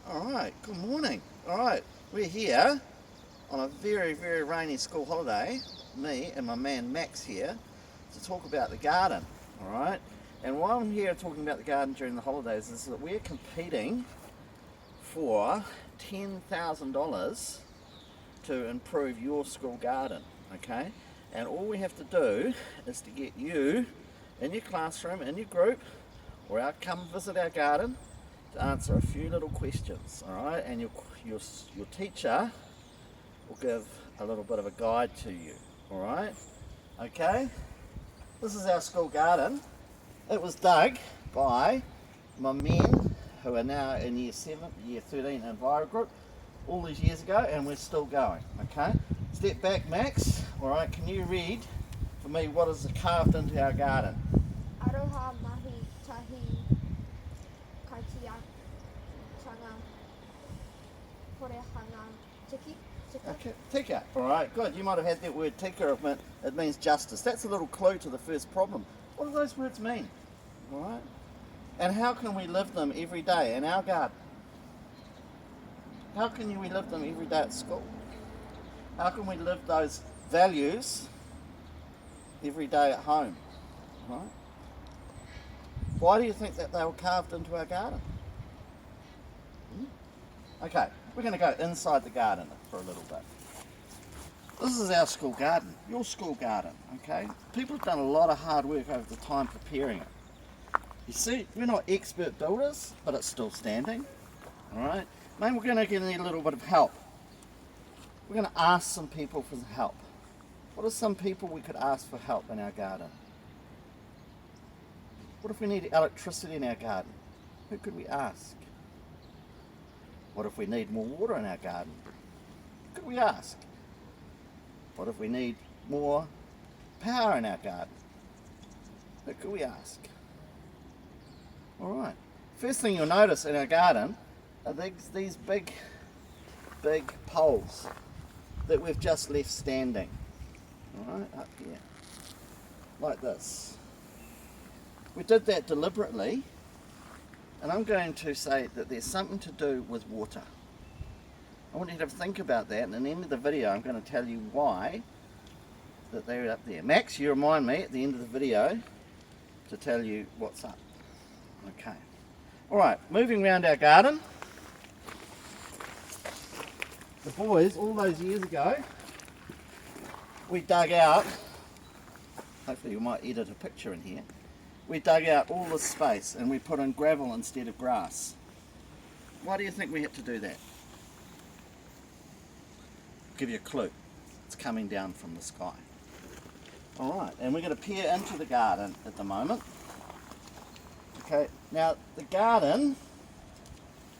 Alright, good morning. Alright, we're here on a very, very rainy school holiday, me and my man Max here, to talk about the garden. Alright, and why I'm here talking about the garden during the holidays is that we're competing for $10,000 to improve your school garden, okay? And all we have to do is to get you in your classroom, in your group, or out come visit our garden to answer a few little questions, all right? And your teacher will give a little bit of a guide to you, all right? Okay? This is our school garden. It was dug by my men who are now in year 7, year 13 Enviro group all these years ago, and we're still going, okay? Step back, Max. All right, can you read for me what is carved into our garden? Aroha mahi tahi kaitia tanga porehanga tiki. Okay, tika. All right, good. You might have had that word tika. It means justice. That's a little clue to the first problem. What do those words mean? All right. And how can we live them every day in our garden? How can we live them every day at school? How can we live those values every day at home? Right? Why do you think that they were carved into our garden? Okay, we're going to go inside the garden for a little bit. This is our school garden, your school garden, okay? People have done a lot of hard work over the time preparing it. You see, we're not expert builders, but it's still standing, all right? Maybe we're going to need a little bit of help. We're going to ask some people for help. What are some people we could ask for help in our garden? What if we need electricity in our garden? Who could we ask? What if we need more water in our garden? Who could we ask? What if we need more power in our garden? Who could we ask? Alright, first thing you'll notice in our garden are these big poles that we've just left standing. Alright, up here. Like this. We did that deliberately, and I'm going to say that there's something to do with water. I want you to think about that, and at the end of the video I'm going to tell you why that they're up there. Max, you remind me at the end of the video to tell you what's up. Okay. Alright, moving around our garden. The boys, all those years ago, we dug out, hopefully you might edit a picture in here, we dug out all this space and we put in gravel instead of grass. Why do you think we had to do that? I'll give you a clue. It's coming down from the sky. Alright, and we're going to peer into the garden at the moment. Okay, now the garden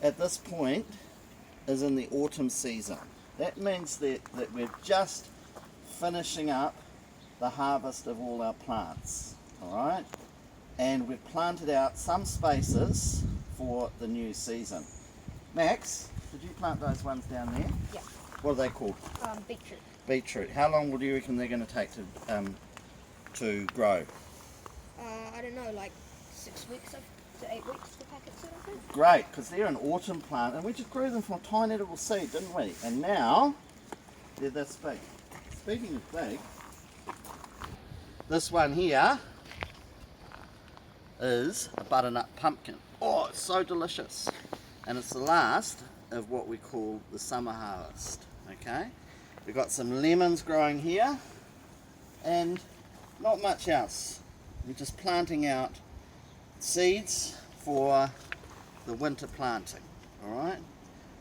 at this point is in the autumn season. That means that we're just finishing up the harvest of all our plants. Alright? And we've planted out some spaces for the new season. Max, did you plant those ones down there? Yeah. What are they called? Beetroot. Beetroot. How long do you reckon they're going to take to grow? I don't know, like 6 weeks to 8 weeks to pack it sort of thing. Great, because they're an autumn plant, and we just grew them from a tiny little seed, didn't we? And now they're this big. Speaking of big, this one here is a butternut pumpkin. Oh, it's so delicious. And it's the last of what we call the summer harvest. Okay? We've got some lemons growing here and not much else. We're just planting out seeds for the winter planting. Alright?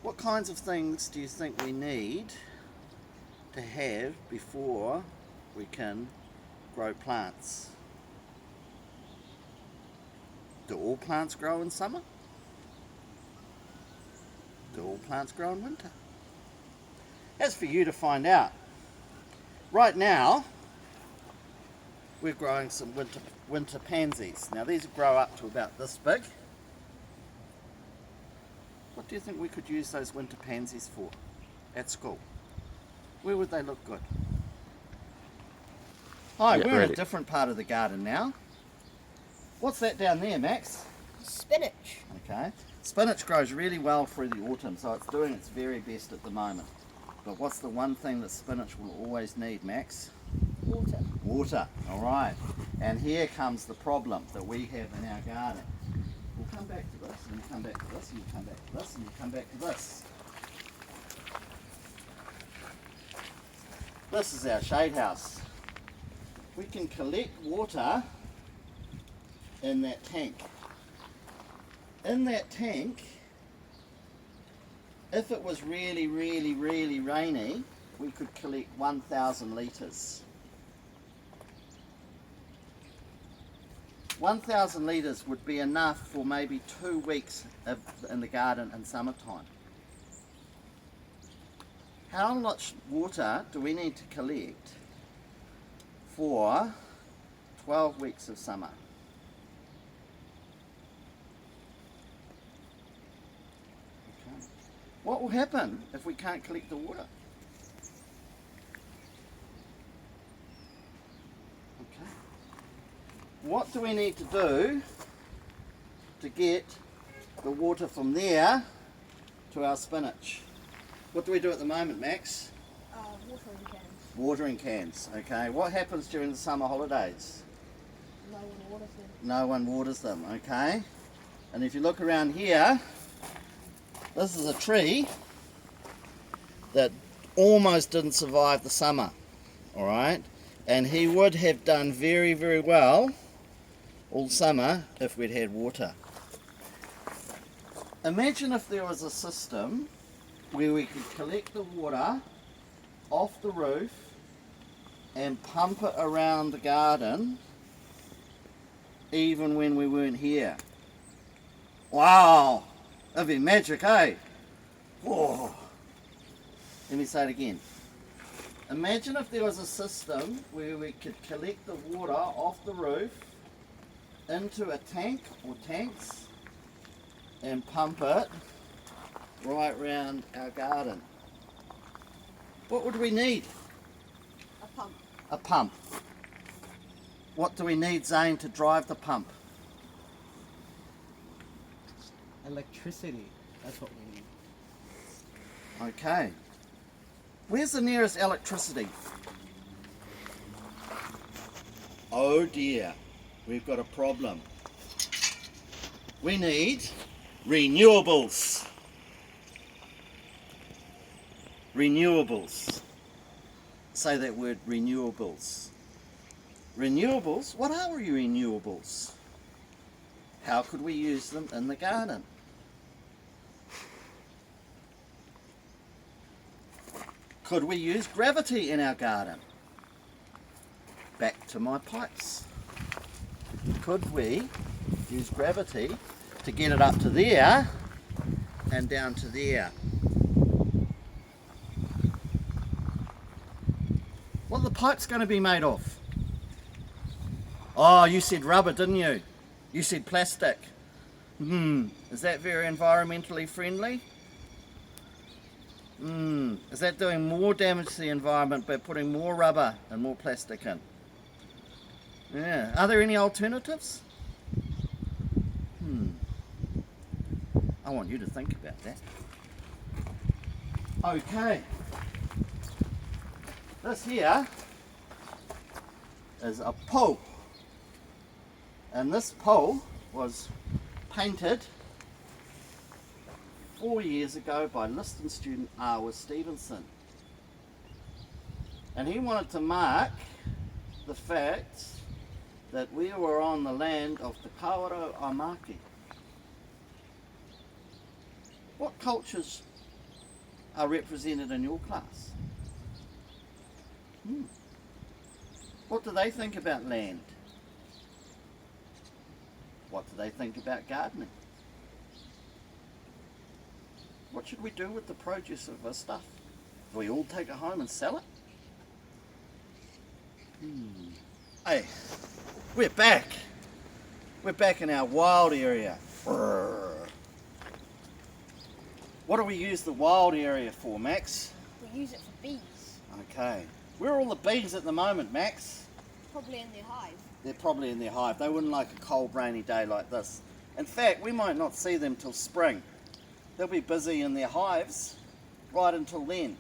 What kinds of things do you think we need to have before we can grow plants? Do all plants grow in summer? Do all plants grow in winter? That's for you to find out. Right now, we're growing some winter pansies. Now these grow up to about this big. What do you think we could use those winter pansies for at school? Where would they look good? Hi, we're in a different part of the garden now. What's that down there, Max? Spinach. Okay. Spinach grows really well through the autumn, so it's doing its very best at the moment. But what's the one thing that spinach will always need, Max? Water. Water, all right. And here comes the problem that we have in our garden. We'll come back to this, and we'll come back to this, and we'll come back to this, and we'll come back to this. This is our shade house. We can collect water in that tank. In that tank, if it was really, really, really rainy, we could collect 1,000 litres. 1,000 litres would be enough for maybe 2 weeks in the garden in summertime. How much water do we need to collect for 12 weeks of summer? Okay. What will happen if we can't collect the water? Okay. What do we need to do to get the water from there to our spinach? What do we do at the moment, Max? Watering cans. Watering cans, okay. What happens during the summer holidays? No one waters them. No one waters them, okay. And if you look around here, this is a tree that almost didn't survive the summer, all right. And he would have done very, very well all summer if we'd had water. Imagine if there was a system where we could collect the water off the roof and pump it around the garden even when we weren't here. Wow, that'd be magic, eh? Whoa. Let me say it again. Imagine if there was a system where we could collect the water off the roof into a tank or tanks and pump it right round our garden. What would we need? A pump. A pump. What do we need, Zane, to drive the pump? Electricity. That's what we need. Okay. Where's the nearest electricity? Oh dear, we've got a problem. We need renewables. Renewables. Say that word, renewables. Renewables? What are renewables? How could we use them in the garden? Could we use gravity in our garden? Back to my pipes. Could we use gravity to get it up to there and down to there? What are the pipes going to be made of? Oh, you said rubber, didn't you? You said plastic. Is that very environmentally friendly? Is that doing more damage to the environment by putting more rubber and more plastic in? Yeah. Are there any alternatives? I want you to think about that. Okay. This here is a pole. And this pole was painted 4 years ago by Liston student Awa Stevenson. And he wanted to mark the fact that we were on the land of Te Kawaro Aimaki. What cultures are represented in your class? What do they think about land? What do they think about gardening? What should we do with the produce of our stuff? Do we all take it home and sell it? Hey, we're back. We're back in our wild area. What do we use the wild area for, Max? We use it for bees. Okay. Where are all the bees at the moment, Max? Probably in their hive. They're probably in their hive. They wouldn't like a cold, rainy day like this. In fact, we might not see them till spring. They'll be busy in their hives right until then.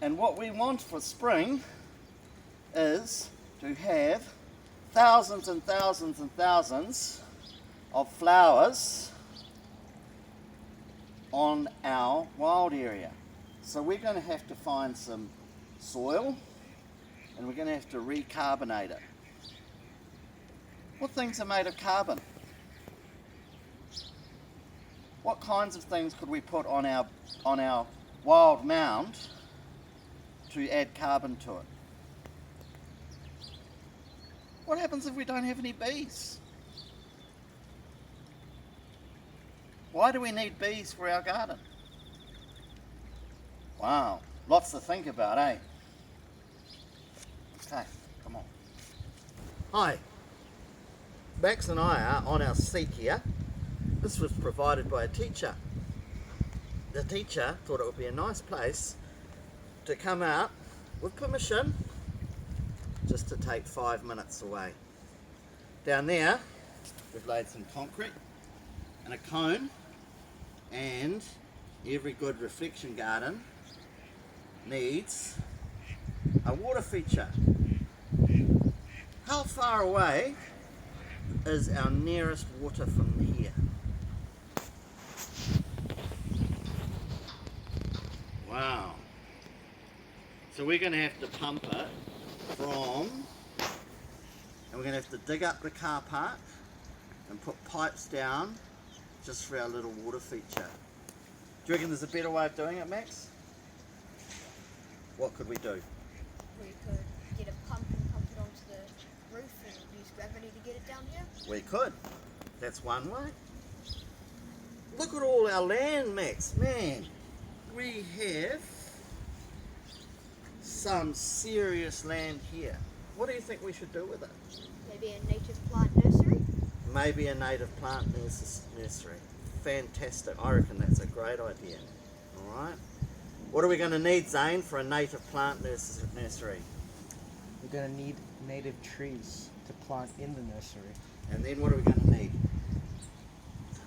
And what we want for spring is to have thousands and thousands and thousands of flowers on our wild area. So we're going to have to find some soil and we're going to have to recarbonate it. What things are made of carbon? What kinds of things could we put on our wild mound to add carbon to it? What happens if we don't have any bees? Why do we need bees for our garden? Wow, lots to think about, eh? Okay, come on. Hi, Max and I are on our seat here. This was provided by a teacher. The teacher thought it would be a nice place to come out with permission just to take 5 minutes away. Down there we've laid some concrete and a cone, and every good reflection garden needs a water feature. How far away is our nearest water from here? Wow. So we're going to have to pump it from, and we're going to have to dig up the car park and put pipes down just for our little water feature. Do you reckon there's a better way of doing it, Max? What could we do? We could get a pump and pump it onto the roof and use gravity to get it down here. We could. That's one way. Look at all our land, Max. Man, we have some serious land here. What do you think we should do with it? Maybe a native plant nursery. Maybe a native plant nursery. Fantastic. I reckon that's a great idea. Alright. What are we going to need, Zane, for a native plant nursery? We're going to need native trees to plant in the nursery. And then what are we going to need?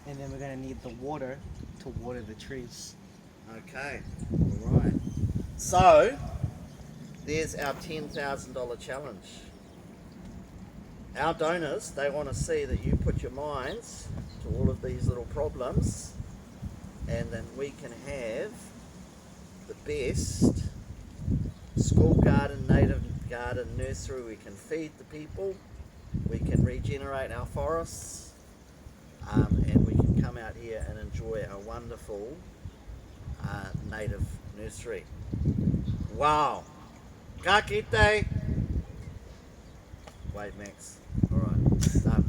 And then we're going to need the water to water the trees. Okay. Alright. So, there's our $10,000 challenge. Our donors, they want to see that you put your minds to all of these little problems, and then we can have the best school garden, native garden nursery. We can feed the people, we can regenerate our forests, and we can come out here and enjoy our wonderful native nursery. Wow! Ka kite! Wait, Max. Alright, start.